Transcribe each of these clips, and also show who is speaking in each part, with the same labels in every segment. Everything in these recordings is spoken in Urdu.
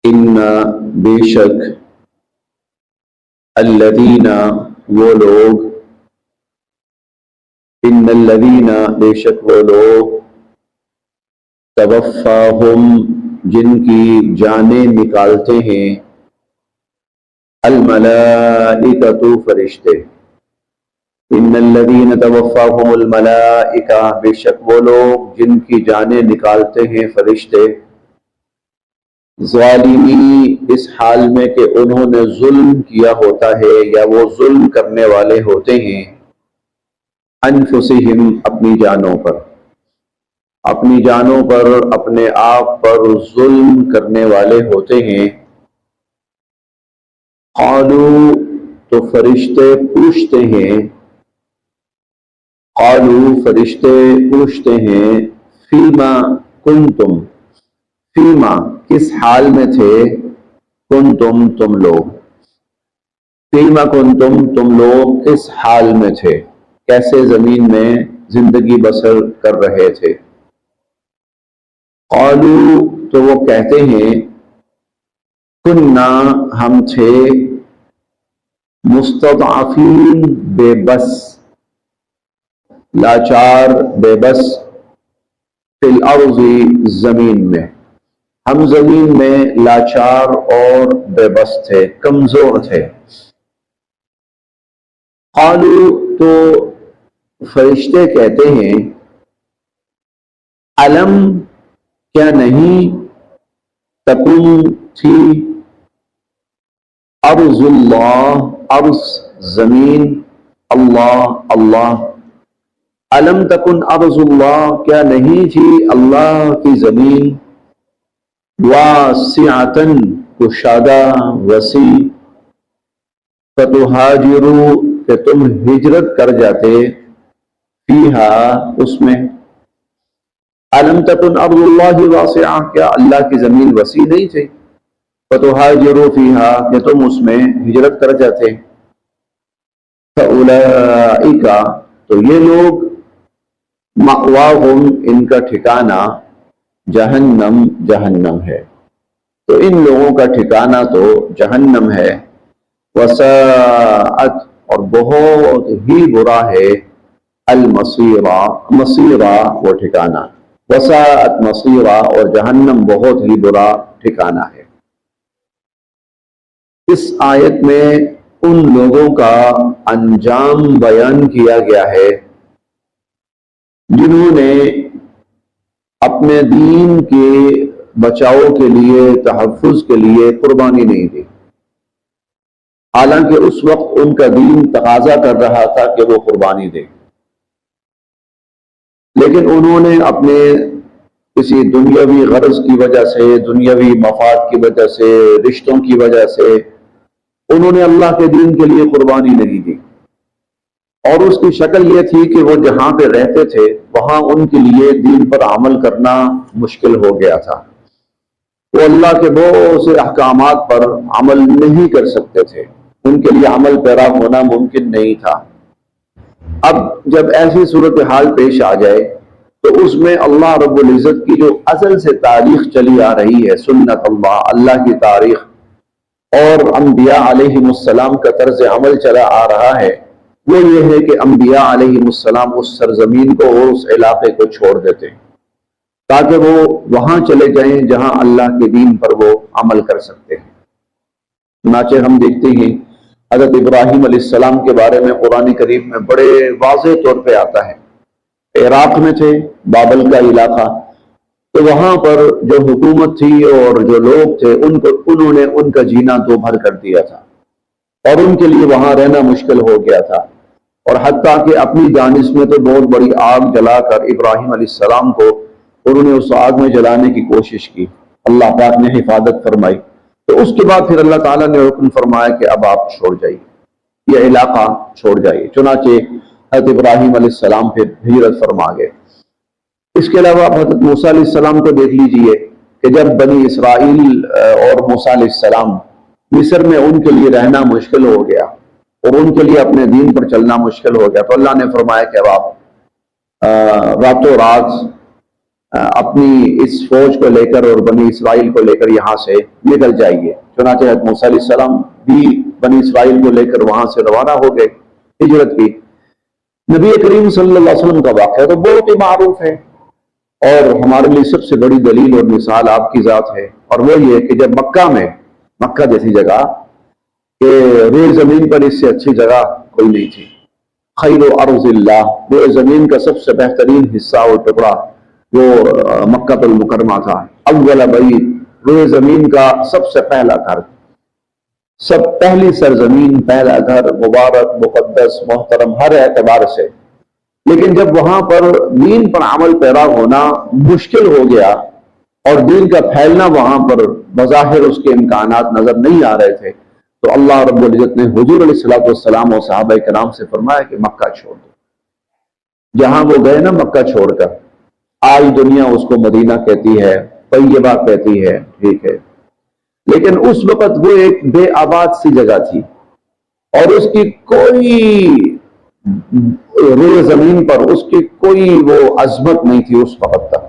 Speaker 1: ان بے شک الذین وہ لوگ ان الذین بے شک وہ لوگ توفاہم جن کی جانیں نکالتے ہیں الملائکۃ فرشتے ان الذین توفاہم الملائکہ بے شک وہ لوگ جن کی جانیں نکالتے ہیں فرشتے ظالمی اس حال میں کہ انہوں نے ظلم کیا ہوتا ہے یا وہ ظلم کرنے والے ہوتے ہیں انفسہم اپنی جانوں پر اپنے آپ پر ظلم کرنے والے ہوتے ہیں قالوا تو فرشتے پوچھتے ہیں فیما کنتم فیما کس حال میں تھے کنتم تم لوگ فیما کنتم تم لوگ کس حال میں تھے کیسے زمین میں زندگی بسر کر رہے تھے قالوا تو وہ کہتے ہیں کننا ہم تھے مستضعفین بے بس لاچار بے بس فی الارض زمین میں ہم زمین میں لاچار اور بے بس تھے کمزور تھے قالوا تو فرشتے کہتے ہیں علم کیا نہیں تکن تھی ارض اللہ ارض زمین اللہ علم تکن ارض اللہ کیا نہیں تھی اللہ کی زمین واسعتن کشادہ وسیع فتہاجروا کہ تم ہجرت کر جاتے فیہا اس میں علم تکن ارض اللہ واسعہ کیا اللہ کی زمین وسیع نہیں تھی فتہاجروا فیہا کہ تم اس میں ہجرت کر جاتے فاولئک تو یہ لوگ مأواہم ان کا ٹھکانہ جہنم ہے تو ان لوگوں کا ٹھکانہ تو جہنم ہے وساءت اور بہت ہی برا ہے مصیرہ وہ ٹھکانہ وساءت مصیرہ اور جہنم بہت ہی برا ٹھکانہ ہے اس آیت میں ان لوگوں کا انجام بیان کیا گیا ہے جنہوں نے اپنے دین کے بچاؤ کے لیے تحفظ کے لیے قربانی نہیں دی حالانکہ اس وقت ان کا دین تقاضا کر رہا تھا کہ وہ قربانی دے لیکن انہوں نے اپنے کسی دنیاوی غرض کی وجہ سے دنیاوی مفاد کی وجہ سے رشتوں کی وجہ سے انہوں نے اللہ کے دین کے لیے قربانی نہیں دی اور اس کی شکل یہ تھی کہ وہ جہاں پہ رہتے تھے وہاں ان کے لیے دین پر عمل کرنا مشکل ہو گیا تھا وہ اللہ کے بہت سے احکامات پر عمل نہیں کر سکتے تھے ان کے لیے عمل پیرا ہونا ممکن نہیں تھا اب جب ایسی صورتحال پیش آ جائے تو اس میں اللہ رب العزت کی جو ازل سے تاریخ چلی آ رہی ہے سنت اللہ کی تاریخ اور انبیاء علیہ السلام کا طرز عمل چلا آ رہا ہے وہ یہ ہے کہ انبیاء علیہ السلام اس سرزمین کو اور اس علاقے کو چھوڑ دیتے ہیں تاکہ وہ وہاں چلے جائیں جہاں اللہ کے دین پر وہ عمل کر سکتے ہیں چنانچہ ہم دیکھتے ہیں حضرت ابراہیم علیہ السلام کے بارے میں قرآن کریم میں بڑے واضح طور پہ آتا ہے عراق میں تھے بابل کا علاقہ تو وہاں پر جو حکومت تھی اور جو لوگ تھے انہوں نے ان کا جینا دو بھر کر دیا تھا اور ان کے لیے وہاں رہنا مشکل ہو گیا تھا اور حتیٰ کہ اپنی جانب میں تو بہت بڑی آگ جلا کر ابراہیم علیہ السلام کو انہوں نے اس آگ میں جلانے کی کوشش کی اللہ پاک نے حفاظت فرمائی تو اس کے بعد پھر اللہ تعالیٰ نے حکم فرمایا کہ اب آپ چھوڑ جائیے یہ علاقہ چھوڑ جائیے چنانچہ حضرت ابراہیم علیہ السلام پھر ہجرت فرما گئے اس کے علاوہ حضرت موسیٰ علیہ السلام کو دیکھ لیجئے کہ جب بنی اسرائیل اور موسیٰ علیہ السلام مصر میں ان کے لیے رہنا مشکل ہو گیا اور ان کے لیے اپنے دین پر چلنا مشکل ہو گیا تو اللہ نے فرمایا کہ اب آپ راتوں رات اپنی اس فوج کو لے کر اور بنی اسرائیل کو لے کر یہاں سے نکل جائیے۔ چنانچہ حضرت موسیٰ علیہ السلام بھی بنی اسرائیل کو لے کر وہاں سے روانہ ہو گئے، ہجرت کی۔ نبی کریم صلی اللہ علیہ وسلم کا واقعہ تو بہت ہی معروف ہے، اور ہمارے لیے سب سے بڑی دلیل اور مثال آپ کی ذات ہے، اور وہ یہ کہ جب مکہ جیسی جگہ کہ روئے زمین پر اس سے اچھی جگہ کوئی نہیں تھی، خیر ارض اللہ، روئے زمین کا سب سے بہترین حصہ اور ٹکڑا وہ مکہ المکرمہ تھا، اول بیت، روئے زمین کا سب سے پہلا گھر، پہلی سرزمین، پہلا گھر، مبارک، مقدس، محترم ہر اعتبار سے۔ لیکن جب وہاں پر دین پر عمل پیرا ہونا مشکل ہو گیا اور دین کا پھیلنا وہاں پر بظاہر اس کے امکانات نظر نہیں آ رہے تھے، تو اللہ رب العزت نے حضور علیہ الصلوۃ والسلام اور صحابہ کرام سے فرمایا کہ مکہ چھوڑ دو۔ جہاں وہ گئے نا مکہ چھوڑ کر، آج دنیا اس کو مدینہ کہتی ہے، طیبہ کہتی ہے، ٹھیک ہے، لیکن اس وقت وہ ایک بے آباد سی جگہ تھی، اور اس کی کوئی روئے زمین پر اس کی کوئی وہ عظمت نہیں تھی اس وقت تک۔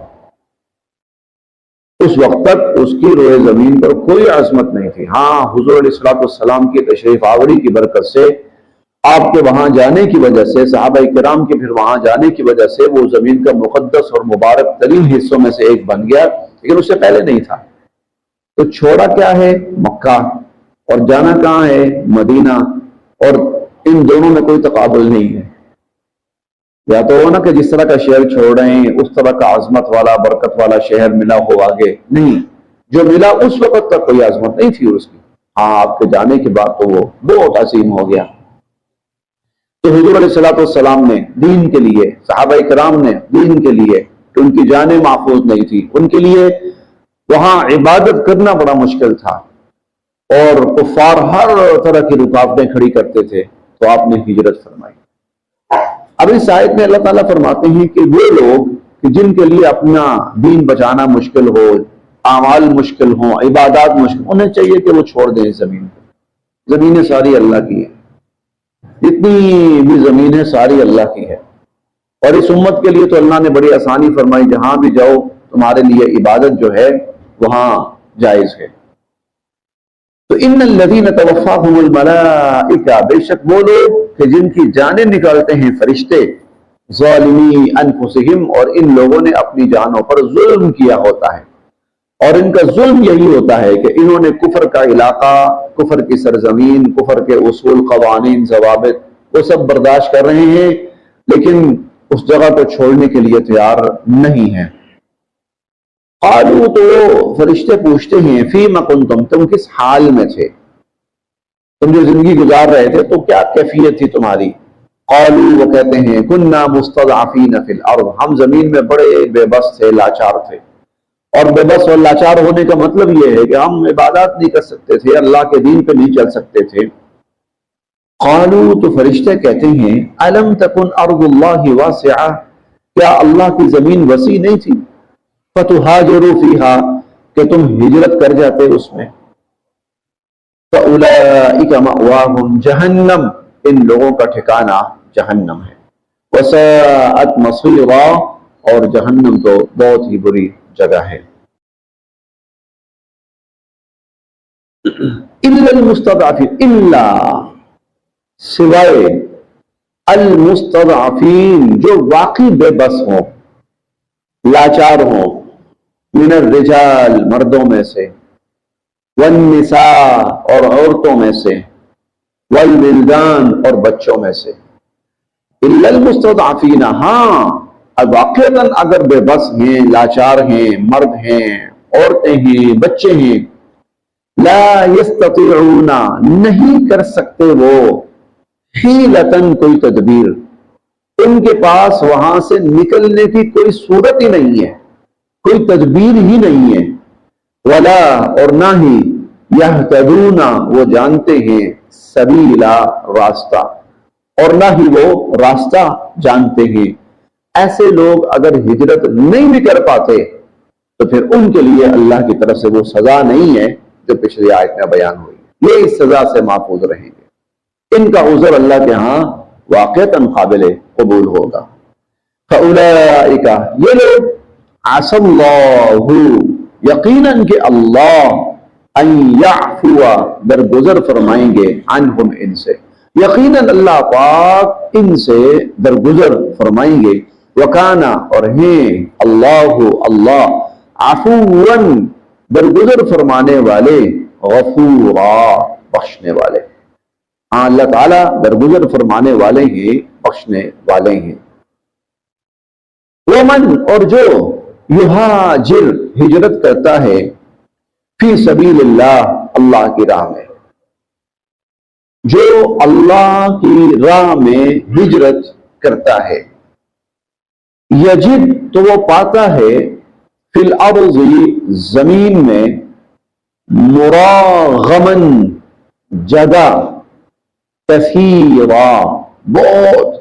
Speaker 1: اس وقت تک اس کی روئے زمین پر کوئی عظمت نہیں تھی۔ ہاں، حضور علیہ الصلوۃ والسلام کی تشریف آوری کی برکت سے، آپ کے وہاں جانے کی وجہ سے، صحابہ کرام کے پھر وہاں جانے کی وجہ سے وہ زمین کا مقدس اور مبارک ترین حصوں میں سے ایک بن گیا، لیکن اس سے پہلے نہیں تھا۔ تو چھوڑا کیا ہے؟ مکہ، اور جانا کہاں ہے؟ مدینہ، اور ان دونوں میں کوئی تقابل نہیں ہے۔ یا تو ہو نا کہ جس طرح کا شہر چھوڑ رہے ہیں اس طرح کا عظمت والا برکت والا شہر ملا ہو آگے، نہیں، جو ملا اس وقت تک کوئی عظمت نہیں تھی اس کی، ہاں آپ کے جانے کے بعد تو وہ بہت عظیم ہو گیا۔ تو حضور علیہ الصلوۃ والسلام نے دین کے لیے، صحابہ کرام نے دین کے لیے، کہ ان کی جانیں محفوظ نہیں تھی، ان کے لیے وہاں عبادت کرنا بڑا مشکل تھا، اور کفار ہر طرح کی رکاوٹیں کھڑی کرتے تھے، تو آپ نے ہجرت فرمائی۔ اب اس آیت میں اللہ تعالیٰ فرماتے ہیں کہ وہ لوگ کہ جن کے لیے اپنا دین بچانا مشکل ہو، اعمال مشکل ہوں، عبادات مشکل، انہیں چاہیے کہ وہ چھوڑ دیں اس زمین کو۔ زمینیں ساری اللہ کی ہیں، جتنی بھی زمینیں ساری اللہ کی ہے، اور اس امت کے لیے تو اللہ نے بڑی آسانی فرمائی، جہاں بھی جاؤ تمہارے لیے عبادت جو ہے وہاں جائز ہے۔ تو ان الذین توفاہم الملائکہ، بے شک وہ لوگ کہ جن کی جانیں نکالتے ہیں فرشتے، ظالمی انفسہم، اور ان لوگوں نے اپنی جانوں پر ظلم کیا ہوتا ہے، اور ان کا ظلم یہی ہوتا ہے کہ انہوں نے کفر کا علاقہ، کفر کی سرزمین، کفر کے اصول، قوانین، ضوابط وہ سب برداشت کر رہے ہیں، لیکن اس جگہ کو چھوڑنے کے لیے تیار نہیں ہیں۔ قالوا، تو فرشتے پوچھتے ہیں، فیما کنتم، تم کس حال میں تھے، تم جو زندگی گزار رہے تھے تو کیا کیفیت تھی تمہاری؟ قالوا، وہ کہتے ہیں، کننا مستضعفین فی الارض، ہم زمین میں بڑے بے بس تھے، لاچار تھے۔ اور بے بس اور لاچار ہونے کا مطلب یہ ہے کہ ہم عبادات نہیں کر سکتے تھے، اللہ کے دین پہ نہیں چل سکتے تھے۔ قالوا، تو فرشتے کہتے ہیں، الم تکن ارض اللہ واسعہ، کیا اللہ کی زمین وسیع نہیں تھی؟ فتہاجروا فیہا، کہ تم ہجرت کر جاتے اس میں۔ فاولئک مأواہم جہنم، ان لوگوں کا ٹھکانہ جہنم ہے۔ وساءت مصیرا، اور جہنم تو بہت ہی بری جگہ ہے۔ الا المستضعفین، الا سوائے، المستضعفین جو واقعی بے بس ہوں، لاچار ہوں، من الرجال مردوں میں سے، والنساء اور عورتوں میں سے، والولدان اور بچوں میں سے۔ الا المستضعفین، ہاں واقعتاً اگر بے بس ہیں، لاچار ہیں، مرد ہیں، عورتیں ہیں، بچے ہیں، لا یستطیعون، نہیں کر سکتے وہ، حیلتاً کوئی تدبیر، ان کے پاس وہاں سے نکلنے کی کوئی صورت ہی نہیں ہے، کوئی تدبیر ہی نہیں ہے، ولا، اور نہ ہی، یہتدون، وہ جانتے ہیں، سبیلا، راستہ، اور نہ ہی وہ راستہ جانتے ہیں۔ ایسے لوگ اگر ہجرت نہیں بھی کر پاتے تو پھر ان کے لیے اللہ کی طرف سے وہ سزا نہیں ہے جو پچھلی آیت میں بیان ہوئی، یہ اس سزا سے محفوظ رہیں گے، ان کا عذر اللہ کے ہاں واقعتاً قابل قبول ہوگا۔ فاولئک، یہ لوگ عسى اللہ یقیناً کہ اللہ ان یعفو درگزر فرمائیں گے عنہم ان سے، یقیناً اللہ پاک ان سے درگزر فرمائیں گے، وکانا اور ہیں اللہ عفواً درگزر فرمانے والے، غفورا بخشنے والے۔ ہاں اللہ تعالیٰ درگزر فرمانے والے ہیں، بخشنے والے ہیں۔ ومن اور جو یہاجر ہجرت کرتا ہے فی سبیل اللہ اللہ کی راہ میں، جو اللہ کی راہ میں ہجرت کرتا ہے، یجد تو وہ پاتا ہے فی الارض زمین میں، مراغمن جگہ، کثیرا بہت،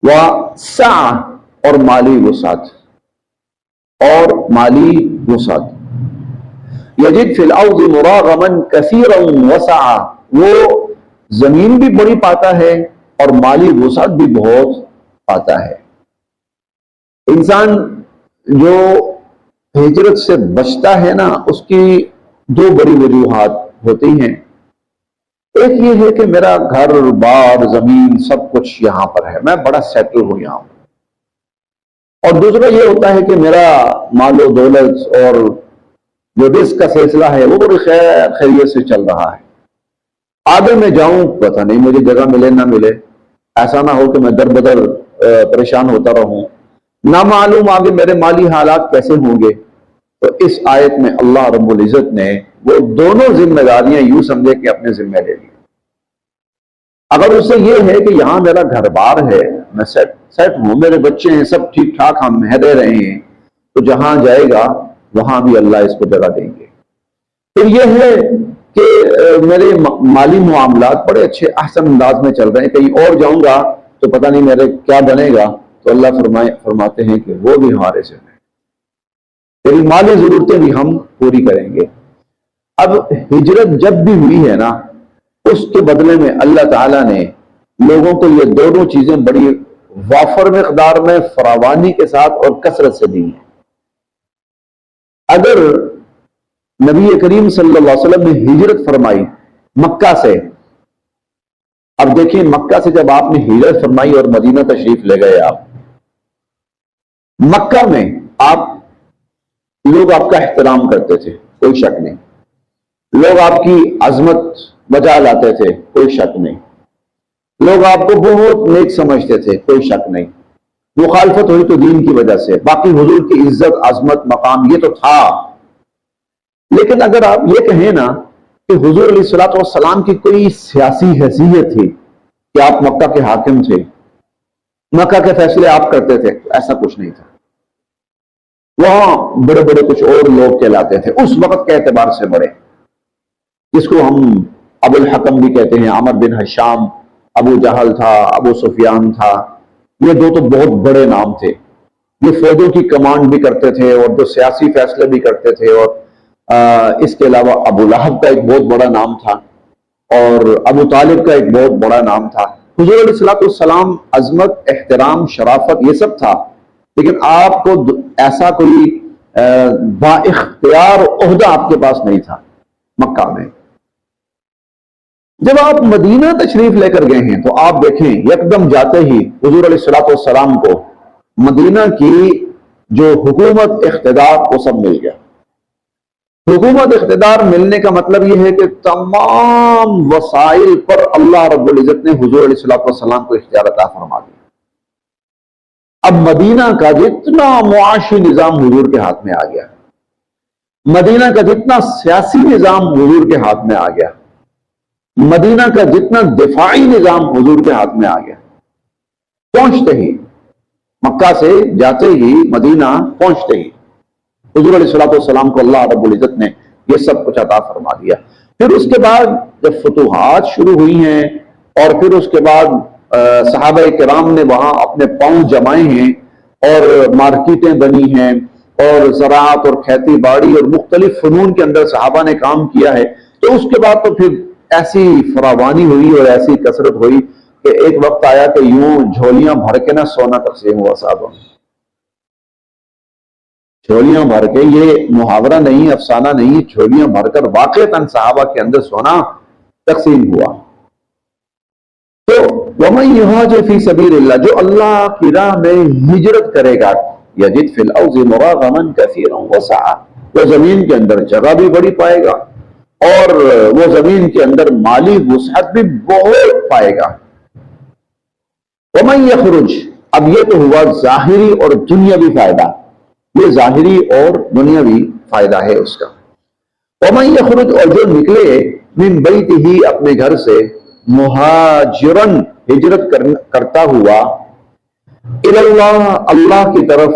Speaker 1: وسع اور مالی وسعت، اور مالی وسعت۔ یجد فی الارض مراغمن کثیرا وسعا، وہ زمین بھی بڑی پاتا ہے اور مالی وسعت بھی بہت پاتا ہے۔ انسان جو ہجرت سے بچتا ہے نا، اس کی دو بڑی وجوہات ہوتی ہیں۔ ایک یہ ہے کہ میرا گھر بار زمین سب کچھ یہاں پر ہے، میں بڑا سیٹل ہوں یہاں، اور دوسرا یہ ہوتا ہے کہ میرا مال و دولت اور جو رزق کا سلسلہ ہے وہ بڑی خیریت سے چل رہا ہے۔ آگے میں جاؤں پتہ نہیں مجھے جگہ ملے نہ ملے، ایسا نہ ہو کہ میں در بدر پریشان ہوتا رہوں، نہ معلوم آگے میرے مالی حالات کیسے ہوں گے۔ تو اس آیت میں اللہ رب العزت نے وہ دونوں ذمہ داریاں یوں سمجھے کہ اپنے ذمہ لے لی۔ اگر اس سے یہ ہے کہ یہاں میرا گھر بار ہے، میں سیٹ ہوں، میرے بچے ہیں، سب ٹھیک ٹھاک ہم رہ رہے ہیں، تو جہاں جائے گا وہاں بھی اللہ اس کو جگہ دیں گے۔ پھر یہ ہے کہ میرے مالی معاملات بڑے اچھے احسن انداز میں چل رہے ہیں، کہیں اور جاؤں گا تو پتہ نہیں میرے کیا بنے گا، تو اللہ فرماتے ہیں کہ وہ بھی ہمارے سے ہے، تیری مالی ضرورتیں بھی ہم پوری کریں گے۔ اب ہجرت جب بھی ہوئی ہے نا، اس کے بدلے میں اللہ تعالیٰ نے لوگوں کو یہ دونوں چیزیں بڑی وافر مقدار میں فراوانی کے ساتھ اور کثرت سے دی ہیں۔ اگر نبی کریم صلی اللہ علیہ وسلم نے ہجرت فرمائی مکہ سے، اب دیکھیں مکہ سے جب آپ نے ہجرت فرمائی اور مدینہ تشریف لے گئے، آپ مکہ میں لوگ آپ کا احترام کرتے تھے، کوئی شک نہیں، لوگ آپ کی عظمت بجا لاتے تھے، کوئی شک نہیں، لوگ آپ کو بہت نیک سمجھتے تھے، کوئی شک نہیں۔ مخالفت ہوئی تو دین کی وجہ سے، باقی حضور کی عزت عظمت مقام یہ تو تھا۔ لیکن اگر آپ یہ کہیں نا کہ حضور علیہ الصلوۃ والسلام کی کوئی سیاسی حیثیت تھی کہ آپ مکہ کے حاکم تھے، مکہ کے فیصلے آپ کرتے تھے، ایسا کچھ نہیں تھا۔ وہاں بڑے بڑے کچھ اور لوگ کہلاتے تھے اس وقت کے اعتبار سے، بڑے، جس کو ہم ابو الحکم بھی کہتے ہیں، عمر بن ہشام، ابو جہل تھا، ابو سفیان تھا، یہ دو تو بہت بڑے نام تھے، یہ فوجوں کی کمانڈ بھی کرتے تھے اور جو سیاسی فیصلے بھی کرتے تھے۔ اور اس کے علاوہ ابو لہب کا ایک بہت بڑا نام تھا، اور ابو طالب کا ایک بہت بڑا نام تھا۔ حضور علیہ الصلوۃ والسلام عظمت، احترام، شرافت یہ سب تھا، لیکن آپ کو ایسا کوئی با اختیار عہدہ آپ کے پاس نہیں تھا مکہ میں۔ جب آپ مدینہ تشریف لے کر گئے ہیں تو آپ دیکھیں یکدم جاتے ہی حضور علیہ الصلوۃ والسلام کو مدینہ کی جو حکومت اقتدار وہ سب مل گیا۔ حکومت اقتدار ملنے کا مطلب یہ ہے کہ تمام وسائل پر اللہ رب العزت نے حضور علیہ الصلوۃ والسلام کو اختیار عطا فرما دیا۔ اب مدینہ کا جتنا معاشی نظام حضور کے ہاتھ میں آ گیا، مدینہ کا جتنا سیاسی نظام حضور کے ہاتھ میں آ گیا، مدینہ کا جتنا دفاعی نظام حضور کے ہاتھ میں آ گیا۔ پہنچتے ہی مکہ سے جاتے ہی مدینہ پہنچتے ہی حضور علیہ الصلوۃ والسلام کو اللہ رب العزت نے یہ سب کچھ عطا فرما دیا۔ پھر اس کے بعد جب فتوحات شروع ہوئی ہیں اور پھر اس کے بعد صحابہ کرام نے وہاں اپنے پاؤں جمائے ہیں اور مارکیٹیں بنی ہیں اور زراعت اور کھیتی باڑی اور مختلف فنون کے اندر صحابہ نے کام کیا ہے، تو اس کے بعد تو پھر ایسی فراوانی ہوئی اور ایسی کثرت ہوئی کہ ایک وقت آیا کہ یوں جھولیاں بھر کے نہ سونا تقسیم ہوا صحابہ میں۔ جھولیاں بھر کے، یہ محاورہ نہیں، افسانہ نہیں، جھولیاں بھر کر واقعتاً صحابہ کے اندر سونا تقسیم ہوا۔ تو وَمَن يُهَاجِرْ فِي سَبِيلِ اللَّهِ، جو اللہ کی راہ میں ہجرت کرے گا، يَجِدْ فِي الْأَرْضِ مُرَاغَمًا كَثِيرًا وَسَعًا، وہ زمین کے اندر جگہ بھی بڑی پائے گا اور وہ زمین کے اندر مالی وسعت بھی بہت پائے گا۔ وَمَن يَخْرُجْ، اب یہ تو ہوا ظاہری اور دنیاوی فائدہ، یہ ظاہری اور دنیاوی فائدہ ہے اس کا۔ وَمَن يَخْرُجْ، اور جو نکلے، مِن بَيْتِهِ، اپنے گھر سے، مہاجرن، ہجرت کرتا ہوا، الی اللہ، اللہ کی طرف،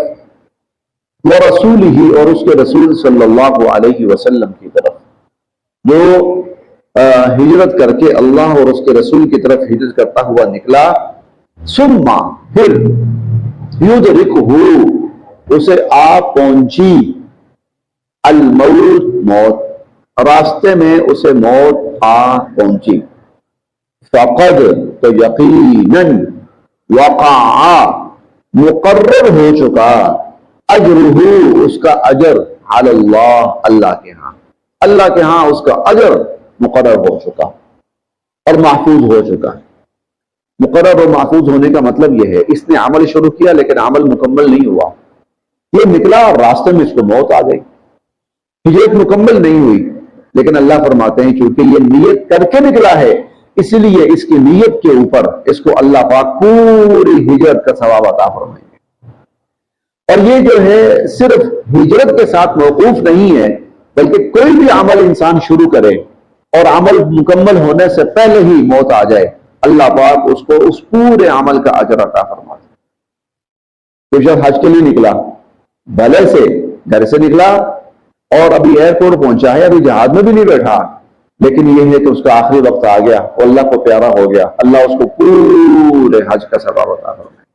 Speaker 1: ورسولہ، اور اس کے رسول صلی اللہ علیہ وسلم کی طرف، جو ہجرت کر کے اللہ اور اس کے رسول کی طرف ہجرت کرتا ہوا نکلا، ثم، پھر، یدرکہ، اسے آ پہنچی، الموت، موت، راستے میں اسے موت آ پہنچی، فقد، تو یقیناً، وقع، مقرر ہو چکا، اجرہ، اس کا اجر، علی اللہ، اللہ کے ہاں، اللہ کے ہاں اس کا اجر مقرر ہو چکا اور محفوظ ہو چکا۔ مقرر اور محفوظ ہونے کا مطلب یہ ہے، اس نے عمل شروع کیا لیکن عمل مکمل نہیں ہوا، یہ نکلا اور راستے میں اس کو موت آ گئی، ہجرت مکمل نہیں ہوئی، لیکن اللہ فرماتے ہیں کیونکہ یہ نیت کر کے نکلا ہے، اس لیے اس کی نیت کے اوپر اس کو اللہ پاک پوری ہجرت کا ثواب عطا فرمائیں گے۔ اور یہ جو ہے صرف ہجرت کے ساتھ موقوف نہیں ہے، بلکہ کوئی بھی عمل انسان شروع کرے اور عمل مکمل ہونے سے پہلے ہی موت آ جائے، اللہ پاک اس کو اس پورے عمل کا اجر عطا فرماتے ہیں۔ تو جب حج کے لیے نکلا، بھلے سے گھر سے نکلا اور ابھی ایئرپورٹ پہنچا ہے، ابھی جہاز میں بھی نہیں بیٹھا، لیکن یہ ہے کہ اس کا آخری وقت آ گیا، وہ اللہ کو پیارا ہو گیا، اللہ اس کو پورے حج کا ثواب عطا فرمائے،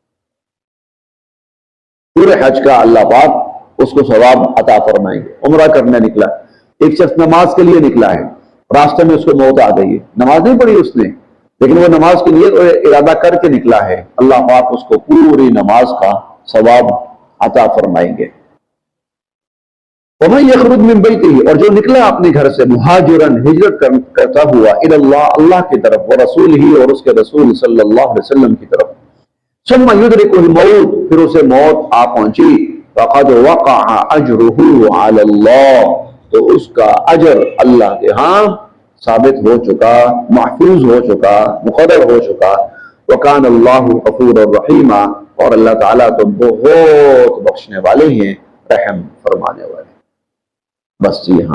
Speaker 1: پورے حج کا اللہ پاک اس کو ثواب عطا فرمائیں گے۔ عمرہ کرنے نکلا، ایک شخص نماز کے لیے نکلا ہے، راستے میں اس کو موت آ گئی ہے، نماز نہیں پڑھی اس نے، لیکن وہ نماز کے لیے ارادہ کر کے نکلا ہے، اللہ پاک اس کو پوری نماز کا ثواب عطا فرمائیں گے۔ وَمَن يَخْرُجْ مِن بَيْتِهِ، اور جو نکلا اپنے گھر سے، مہاجرن، ہجرت کرتا ہوا، الی اللہ، اللہ کی طرف، ورسولہ، اور اس کے رسول صلی اللہ علیہ وسلم کی طرف، ثم یدرکہ الموت، پھر اسے موت آ پہنچی، فقد وقع اجرہ علی اللہ، تو اس کا اجر اللہ کے ہاں ثابت ہو چکا، محفوظ ہو چکا، مقرر ہو چکا۔ وکان اللہ غفورا رحیما، اور اللہ تعالیٰ تو بہت بخشنے والے ہیں، رحم فرمانے والے۔ بس جی ہاں۔